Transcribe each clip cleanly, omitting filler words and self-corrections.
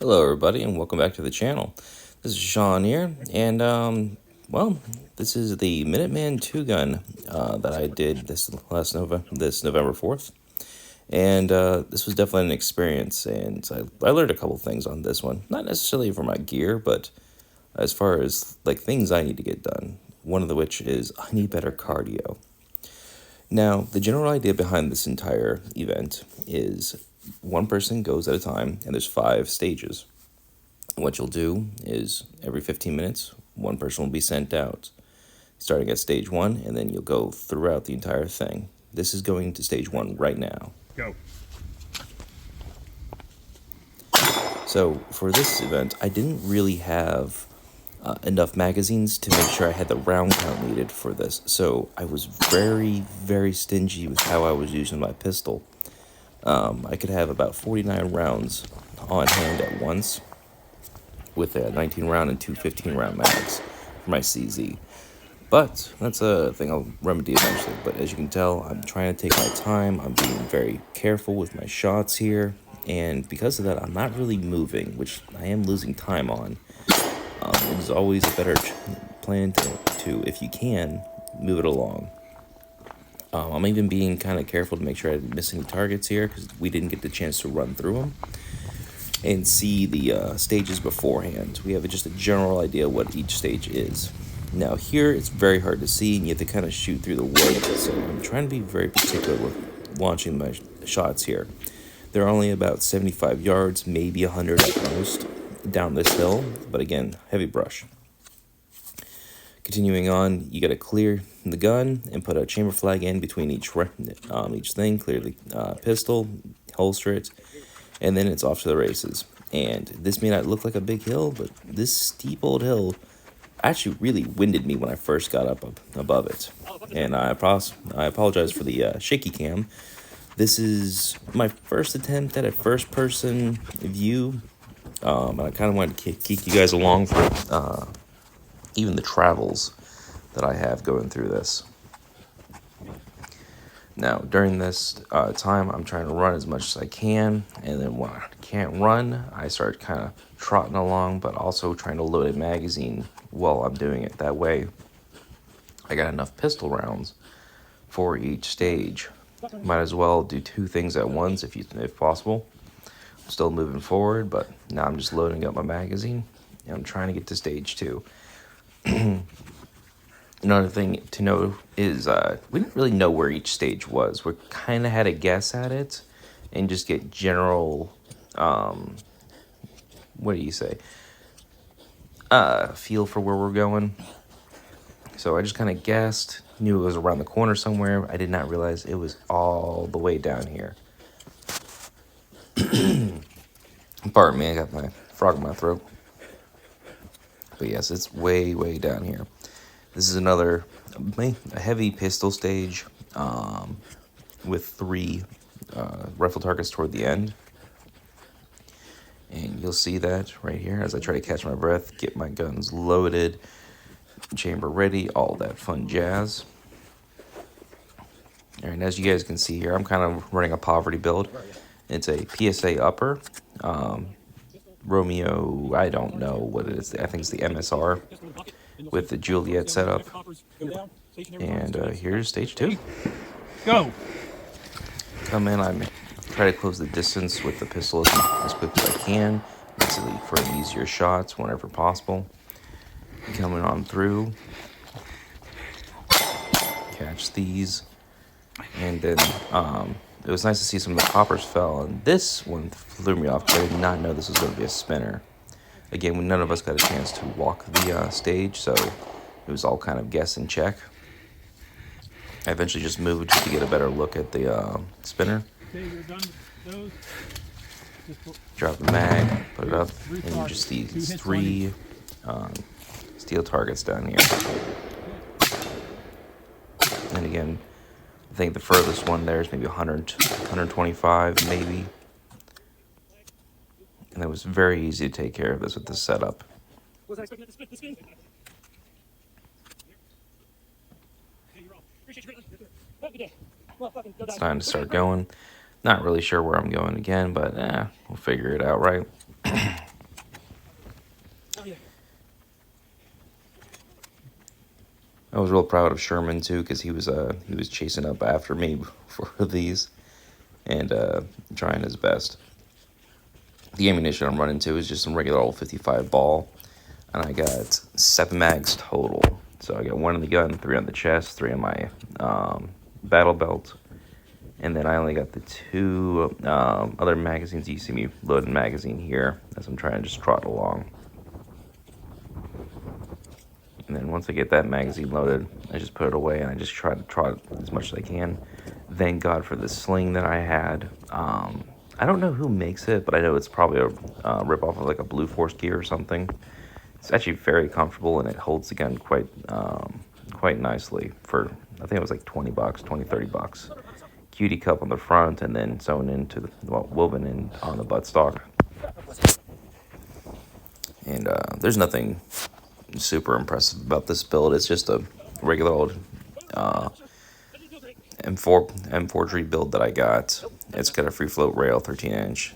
Hello everybody and welcome back to the channel. This is Sean here, and well, this is the Minuteman 2 gun that I did this November 4th. And this was definitely an experience, and I learned a couple things on this one. Not necessarily for my gear, but as far as like things I need to get done. One of the which is I need better cardio. Now, the general idea behind this entire event is one person goes at a time, and there's 5 stages. What you'll do is every 15 minutes, one person will be sent out, starting at stage 1, and then you'll go throughout the entire thing. This is going to stage 1 right now. Go. So for this event, I didn't really have enough magazines to make sure I had the round count needed for this. So I was very, very stingy with how I was using my pistol. I could have about 49 rounds on hand at once, with a 19 round and two 15 round mags for my CZ. But that's a thing I'll remedy eventually. But as you can tell, I'm trying to take my time. I'm being very careful with my shots here. And because of that, I'm not really moving, which I am losing time on. It is always a better plan to, if you can, move it along. I'm even being kind of careful to make sure I didn't miss any targets here, because we didn't get the chance to run through them and see the stages beforehand. We have just a general idea what each stage is. Now here, it's very hard to see, and you have to kind of shoot through the wood, so I'm trying to be very particular with launching my shots here. They're only about 75 yards, maybe 100 at most, down this hill, but again, heavy brush. Continuing on, you got to clear the gun and put a chamber flag in between each thing, clear the pistol, holster it, and then it's off to the races. And this may not look like a big hill, but this steep old hill actually really winded me when I first got up above it. And I apologize for the shaky cam. This is my first attempt at a first-person view, and I kind of wanted to keep you guys along for even the travels that I have going through this. Now, during this time, I'm trying to run as much as I can, and then when I can't run, I start kind of trotting along, but also trying to load a magazine while I'm doing it. That way, I got enough pistol rounds for each stage. Might as well do 2 things at once if possible. I'm still moving forward, but now I'm just loading up my magazine, and I'm trying to get to stage 2. Another thing to know is we didn't really know where each stage was. We kind of had a guess at it and just get general, what do you say, feel for where we're going. So I just kind of guessed, knew it was around the corner somewhere. I did not realize it was all the way down here. Pardon me, I got my frog in my throat. But yes, it's way, way down here. This is another a heavy pistol stage with 3 rifle targets toward the end. And you'll see that right here as I try to catch my breath, get my guns loaded, chamber ready, all that fun jazz. All right, as you guys can see here, I'm kind of running a poverty build. It's a PSA upper. Romeo, I don't know what it is. I think it's the MSR with the Juliet setup. And here's stage 2. Go. Come in, I try to close the distance with the pistol as quick as I can, for easier shots whenever possible. Coming on through, catch these, and then it was nice to see some of the poppers fell, and this one threw me off. I did not know this was going to be a spinner. Again, none of us got a chance to walk the stage, so it was all kind of guess and check. I eventually just moved just to get a better look at the spinner. Drop the mag, put it up, and just these 3 steel targets down here. And again, I think the furthest one there is maybe 100, 125 maybe. And it was very easy to take care of this with this setup. It's time to start going. Not really sure where I'm going again, but we'll figure it out, right? I was real proud of Sherman too, because he was chasing up after me for these and trying his best. The ammunition I'm running to is just some regular old 55 ball, and I got 7 mags total. So I got 1 in the gun, 3 on the chest, 3 on my battle belt, and then I only got the 2 other magazines. You see me loading magazine here as I'm trying to just trot along. And then once I get that magazine loaded, I just put it away and I just try to trot as much as I can. Thank God for the sling that I had. I don't know who makes it, but I know it's probably a ripoff of like a Blue Force gear or something. It's actually very comfortable and it holds the gun quite nicely for, I think it was like $20, $20-$30. Cutie cup on the front and then sewn into woven in on the buttstock. And there's nothing super impressive about this build. It's just a regular old M4 build that I got. It's got a free float rail, 13-inch.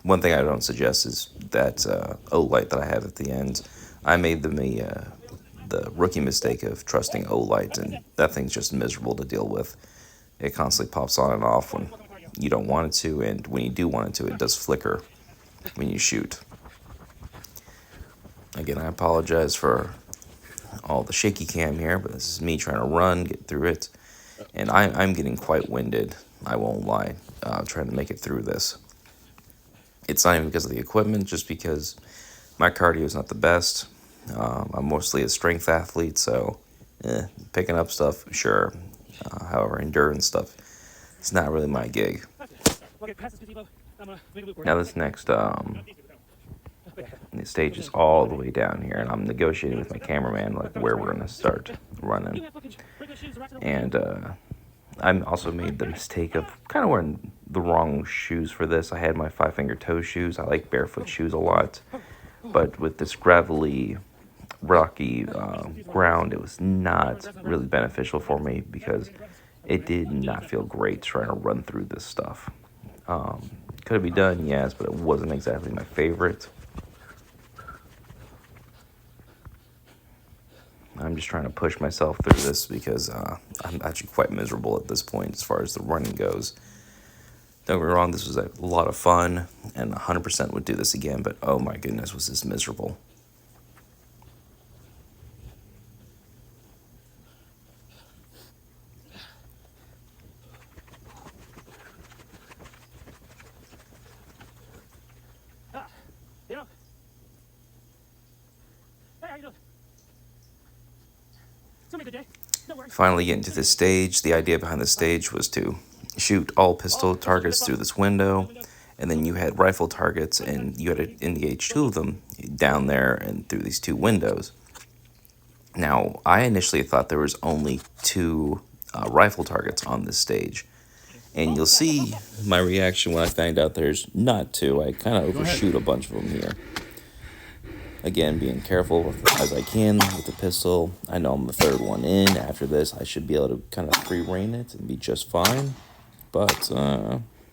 One thing I don't suggest is that O light that I have at the end. I made the rookie mistake of trusting O light, and that thing's just miserable to deal with. It constantly pops on and off when you don't want it to, and when you do want it to, it does flicker when you shoot. Again, I apologize for all the shaky cam here, but this is me trying to run, get through it. And I'm getting quite winded, I won't lie, trying to make it through this. It's not even because of the equipment, just because my cardio is not the best. I'm mostly a strength athlete, so picking up stuff, sure. However, endurance stuff, it's not really my gig. Now this next the stage is all the way down here, and I'm negotiating with my cameraman like where we're gonna start running. And I also made the mistake of kind of wearing the wrong shoes for this. I had my 5-finger toe shoes. I like barefoot shoes a lot, but with this gravelly, rocky ground, it was not really beneficial for me because it did not feel great trying to run through this stuff. Could it be done? Yes, but it wasn't exactly my favorite. I'm just trying to push myself through this because I'm actually quite miserable at this point as far as the running goes. Don't get me wrong, this was a lot of fun, and 100% would do this again, but oh my goodness, was this miserable. Finally getting to this stage, the idea behind the stage was to shoot all pistol targets through this window, and then you had rifle targets, and you had to engage 2 of them down there and through these 2 windows. Now, I initially thought there was only 2 rifle targets on this stage, and you'll see my reaction when I find out there's not 2. I kind of overshoot a bunch of them here. Again, being careful as I can with the pistol. I know I'm the 3rd one in. After this, I should be able to kind of free rein it and be just fine. But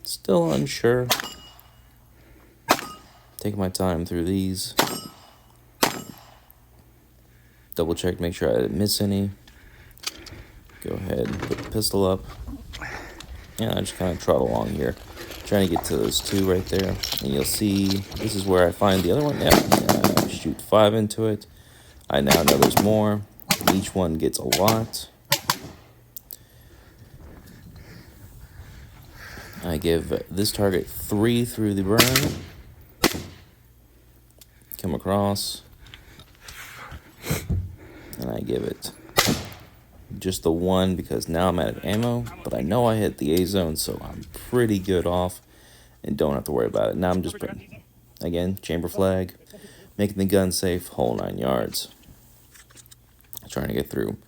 still unsure. Take my time through these. Double check, make sure I didn't miss any. Go ahead and put the pistol up. Yeah, I just kind of trot along here. Trying to get to those 2 right there. And you'll see, this is where I find the other one. Yeah. Shoot 5 into it. I now know there's more. Each one gets a lot. I give this target 3 through the burn. Come across. And I give it just the 1 because now I'm out of ammo. But I know I hit the A zone, so I'm pretty good off and don't have to worry about it. Now I'm just putting, again, chamber flag. Making the gun safe, whole 9 yards. Trying to get through.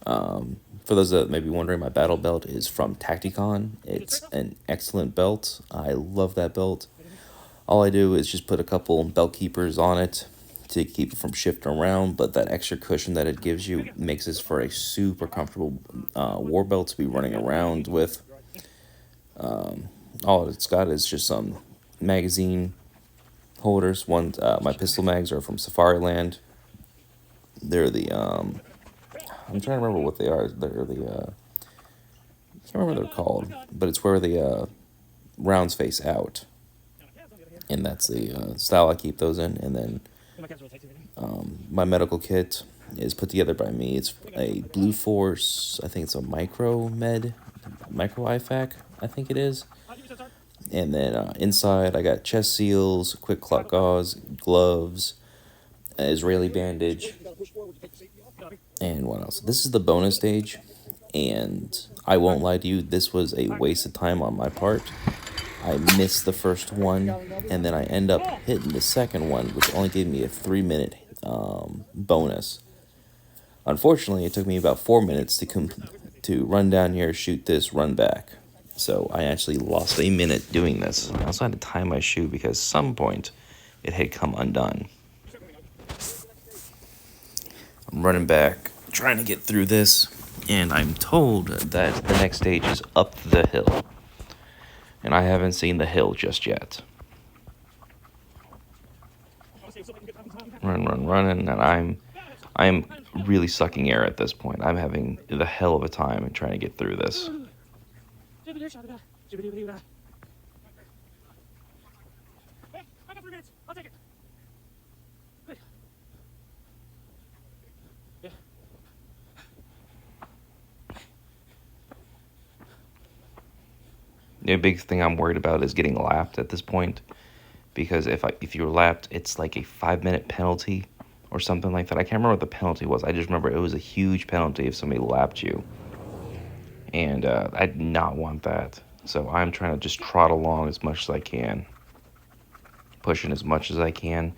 For those that may be wondering, my battle belt is from Tacticon. It's an excellent belt. I love that belt. All I do is just put a couple belt keepers on it to keep it from shifting around, but that extra cushion that it gives you makes this for a super comfortable war belt to be running around with. All it's got is just some magazine holders. My pistol mags are from Safariland. They're the I'm trying to remember what they are. They're the I can't remember what they're called, but it's where the rounds face out, and that's the style I keep those in. And then my medical kit is put together by me. It's a Blue Force. I think it's a micro IFAC. I think it is. And then inside, I got chest seals, quick clot gauze, gloves, Israeli bandage, and what else? This is the bonus stage, and I won't lie to you, this was a waste of time on my part. I missed the first one, and then I end up hitting the second one, which only gave me a 3-minute bonus. Unfortunately, it took me about 4 minutes to run down here, shoot this, run back. So I actually lost a minute doing this. I also had to tie my shoe because some point it had come undone. I'm running back, trying to get through this, and I'm told that the next stage is up the hill. And I haven't seen the hill just yet. Running, and I'm really sucking air at this point. I'm having the hell of a time trying to get through this. The big thing I'm worried about is getting lapped at this point, because if you're lapped, it's like a 5-minute penalty or something like that. I can't remember what the penalty was. I just remember it was a huge penalty if somebody lapped you, and I did not want that. So I'm trying to just trot along as much as I can, pushing as much as I can.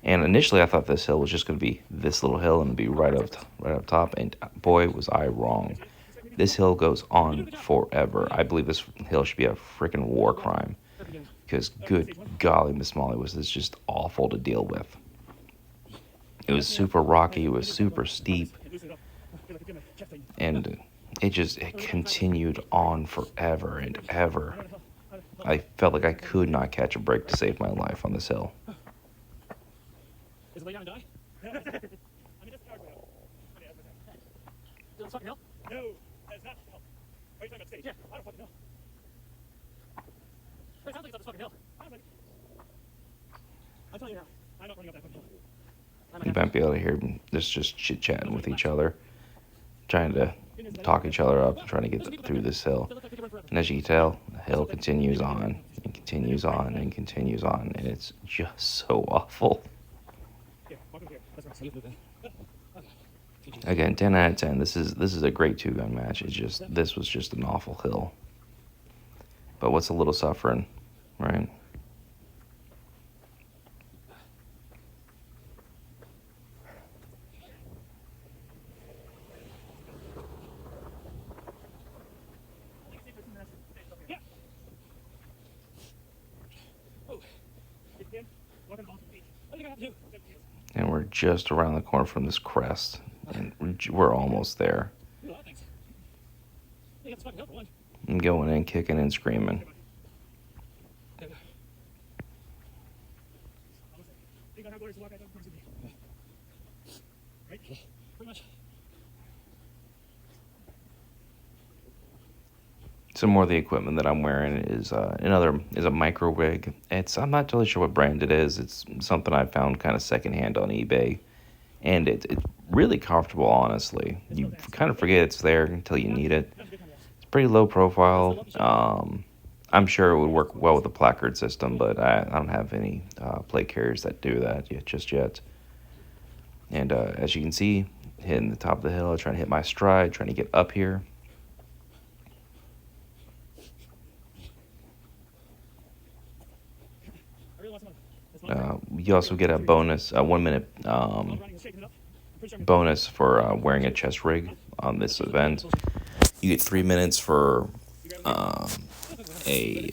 And initially, I thought this hill was just going to be this little hill and be right up top. And boy, was I wrong. This hill goes on forever. I believe this hill should be a freaking war crime, because good golly, Miss Molly, was this just awful to deal with. It was super rocky. It was super steep, and it continued on forever and ever. I felt like I could not catch a break to save my life on this hill. You might be able to hear this just chit-chatting with each other, trying to talk each other up, trying to get through this hill. And as you can tell, the hill continues on and continues on and continues on, and it's just so awful. Again, 10 out of 10. This is a great two-gun match. This was just an awful hill. But what's a little suffering, right? And we're just around the corner from this crest, and we're almost there. I'm going in, kicking and screaming. Some more of the equipment that I'm wearing is a micro rig. I'm not totally sure what brand it is. It's something I found kind of secondhand on eBay, and it's really comfortable. Honestly, you kind of forget it's there until you need it. It's pretty low profile. I'm sure it would work well with the placard system, but I don't have any plate carriers that do that yet. And as you can see, hitting the top of the hill, trying to hit my stride, trying to get up here. You also get a bonus, a 1-minute bonus for wearing a chest rig on this event. You get 3 minutes for a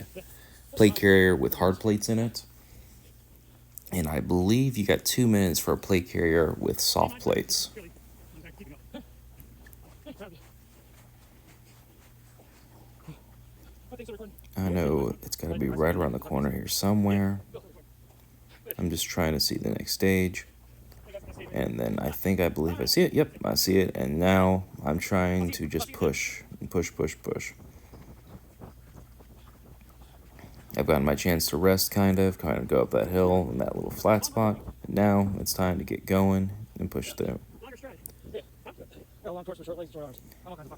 plate carrier with hard plates in it. And I believe you got 2 minutes for a plate carrier with soft plates. I know it's got to be right around the corner here somewhere. I'm just trying to see the next stage. And then I believe I see it. Yep, I see it. And now I'm trying to just push, push, push, push. I've gotten my chance to rest, kind of go up that hill in that little flat spot. And now it's time to get going and push through.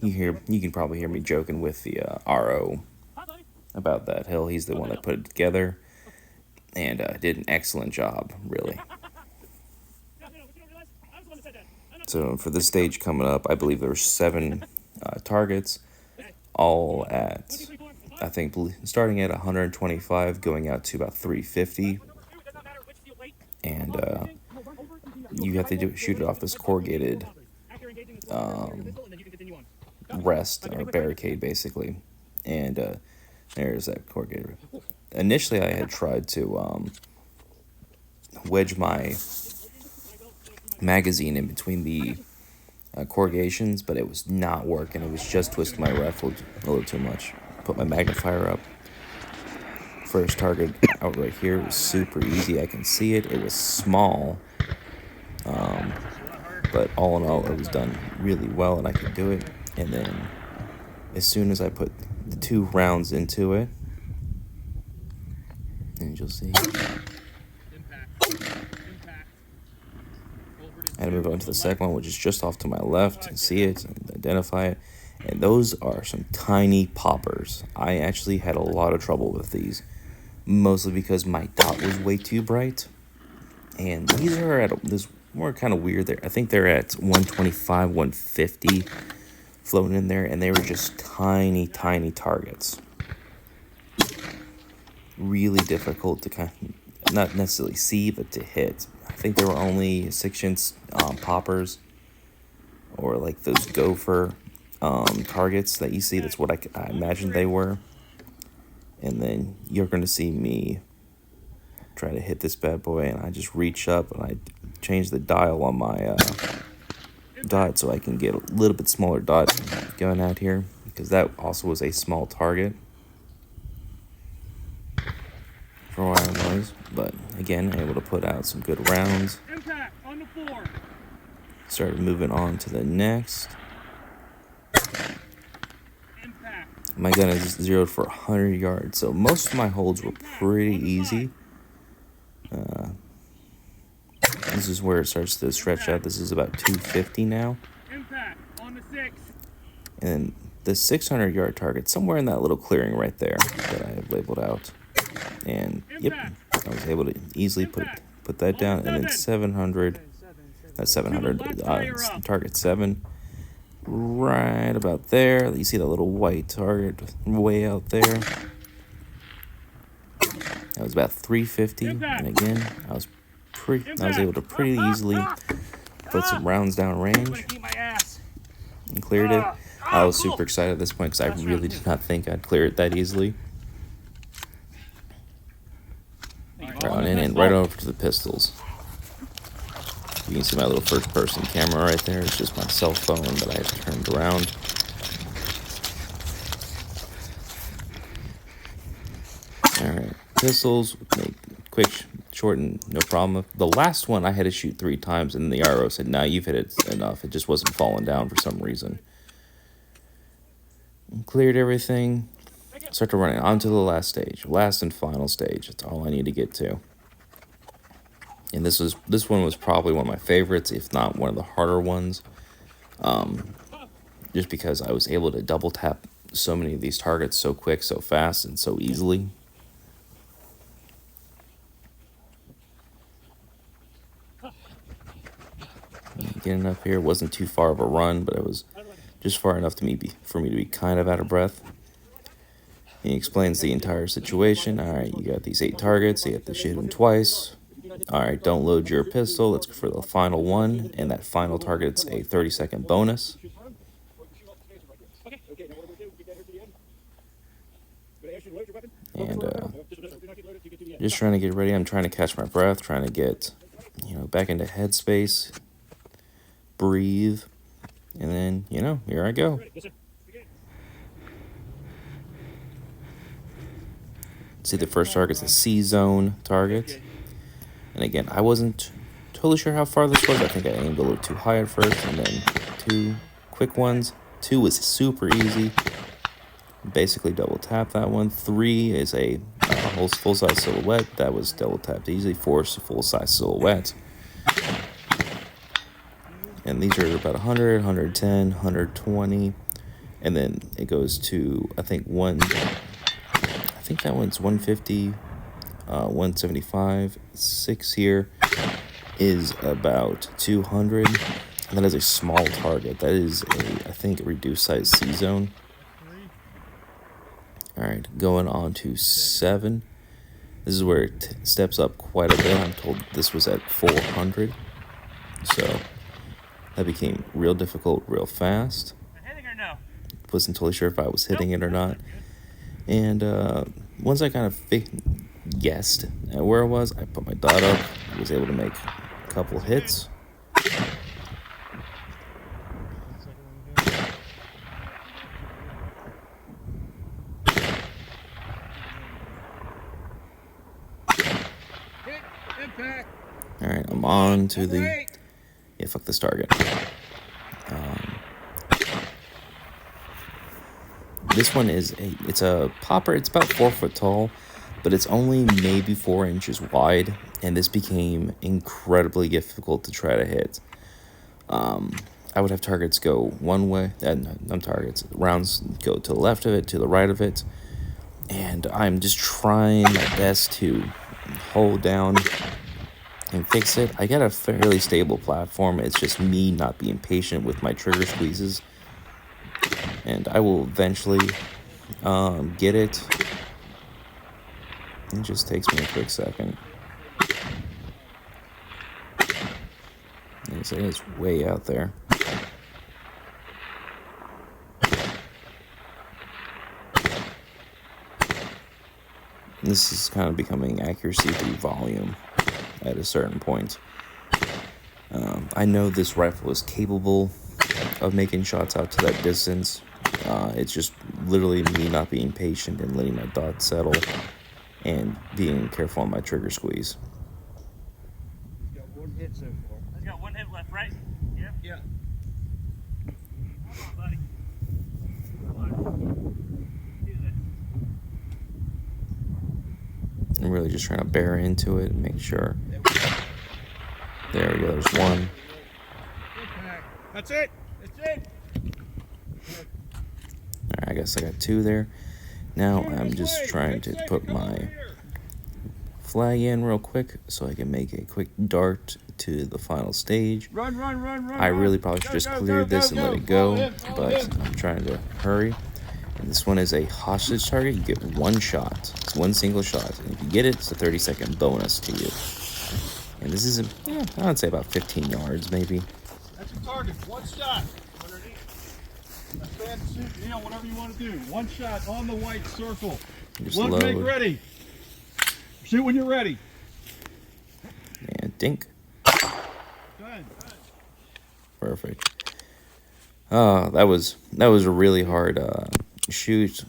You can probably hear me joking with the RO about that hill. He's the one that put it together and did an excellent job, really. So for this stage coming up, I believe there were 7 targets, all at, I think, starting at 125, going out to about 350. And you have to shoot it off this corrugated rest or barricade, basically. And there's that corrugated. Initially, I had tried to wedge my magazine in between the corrugations, but it was not working. It was just twisting my rifle a little too much. Put my magnifier up. First target out right here was super easy. I can see it. It was small, but all in all, it was done really well, and I could do it. And then, as soon as I put the 2 rounds into it, and you'll see, I had to move on to the second one, which is just off to my left, and see it and identify it. And those are some tiny poppers. I actually had a lot of trouble with these, mostly because my dot was way too bright. And these are at this more kind of weird there. I think they're at 125, 150 floating in there, and they were just tiny, tiny targets. Really difficult to kind of, not necessarily see, but to hit. I think they were only 6-inch poppers, or like those gopher targets that you see. That's what I imagined they were. And then you're going to see me try to hit this bad boy, and I just reach up and I change the dial on my dot so I can get a little bit smaller dot going out here, because that also was a small target for where I was. But again, able to put out some good rounds. Started moving on to the next. My gun is zeroed for 100 yards, so most of my holds were pretty easy. This is where it starts to stretch out. This is about 250 now. And the 600-yard target, somewhere in that little clearing right there that I have labeled out. And yep, I was able to easily put that down. And then 700, that's 700, target 7. Right about there. You see that little white target way out there. That was about 350. And again, I was able to pretty easily put some rounds down range and cleared it. I was super excited at this point because I really did not think I'd clear it that easily. Right on in and right over to the pistols. You can see my little first-person camera right there. It's just my cell phone that I have turned around. Alright, pistols, make quick, short, and no problem. The last one I had to shoot 3 times, and the RO said, "Nah, you've hit it enough." It just wasn't falling down for some reason. Cleared everything. Started running onto the last stage, last and final stage. That's all I need to get to. And this one was probably one of my favorites, if not one of the harder ones. Just because I was able to double tap so many of these targets so quick, so fast, and so easily. Getting up here wasn't too far of a run, but it was just far enough for me to be kind of out of breath. He explains the entire situation. All right, you got these 8 targets. You have to shoot them twice. All right, don't load your pistol. Let's go for the final one, and that final target's a 30-second bonus. And just trying to get ready. I'm trying to catch my breath, trying to get, back into headspace, breathe, and then, here I go. See, the first target's a C-zone target. And again, I wasn't totally sure how far this was. I think I aimed a little too high at first, and then 2 quick ones. 2 was super easy. Basically double tap that one. 3 is a whole full-size silhouette. That was double tapped easily. 4 is a full-size silhouette. And these are about 100, 110, 120. And then it goes to, I think that one's 150, 175. 6 here is about 200. And that is a small target. That is I think, a reduced size C-zone. All right, going on to 7. This is where it steps up quite a bit. I'm told this was at 400. So that became real difficult real fast. Hitting or no? Wasn't totally sure if I was hitting it or not. And once I kind of guessed at where I was, I put my dot up. I was able to make a couple hits. All right, I'm on to the... Yeah, fuck this target. This one it's a popper. It's about 4 foot tall, but it's only maybe 4 inches wide, and this became incredibly difficult to try to hit. I would have targets go one way, rounds go to the left of it, to the right of it, and I'm just trying my best to hold down and fix it. I got a fairly stable platform. It's just me not being patient with my trigger squeezes. And I will eventually get it. It just takes me a quick second. It's way out there. This is kind of becoming accuracy through volume at a certain point. I know this rifle is capable of making shots out to that distance. It's just literally me not being patient and letting my dot settle and being careful on my trigger squeeze. He's got 1 hit so far. He's got 1 hit left, right? Yeah? Yeah. Come on, buddy. Come on. Do this. I'm really just trying to bear into it and make sure. There we go, there's 1. That's it. That's it. Alright, I guess I got 2 there. Now I'm just trying to put my flag in real quick so I can make a quick dart to the final stage. Run. I really probably should just clear this and let it go, but I'm trying to hurry. And this one is a hostage target. You get 1 shot. It's 1 single shot. And if you get it, it's a 30-second bonus to you. And this is, I would say about 15 yards, maybe. That's your target. 1 shot. Underneath. Stand, shoot, kneel, whatever you want to do. 1 shot on the white circle. Just Look, load. make ready. Shoot when you're ready. And dink. Done. Perfect. That was a really hard shoot,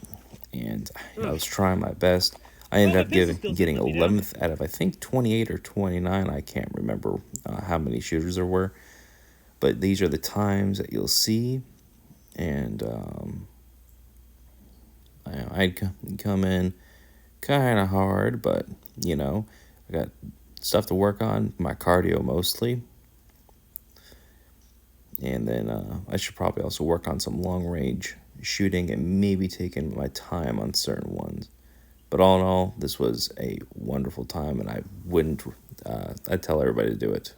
and I was trying my best. I ended up getting 11th out of, I think, 28 or 29. I can't remember how many shooters there were. But these are the times that you'll see. And I'd come in kind of hard, but, I got stuff to work on, my cardio mostly. And then I should probably also work on some long-range shooting and maybe taking my time on certain ones. But all in all, this was a wonderful time, and I'd tell everybody to do it.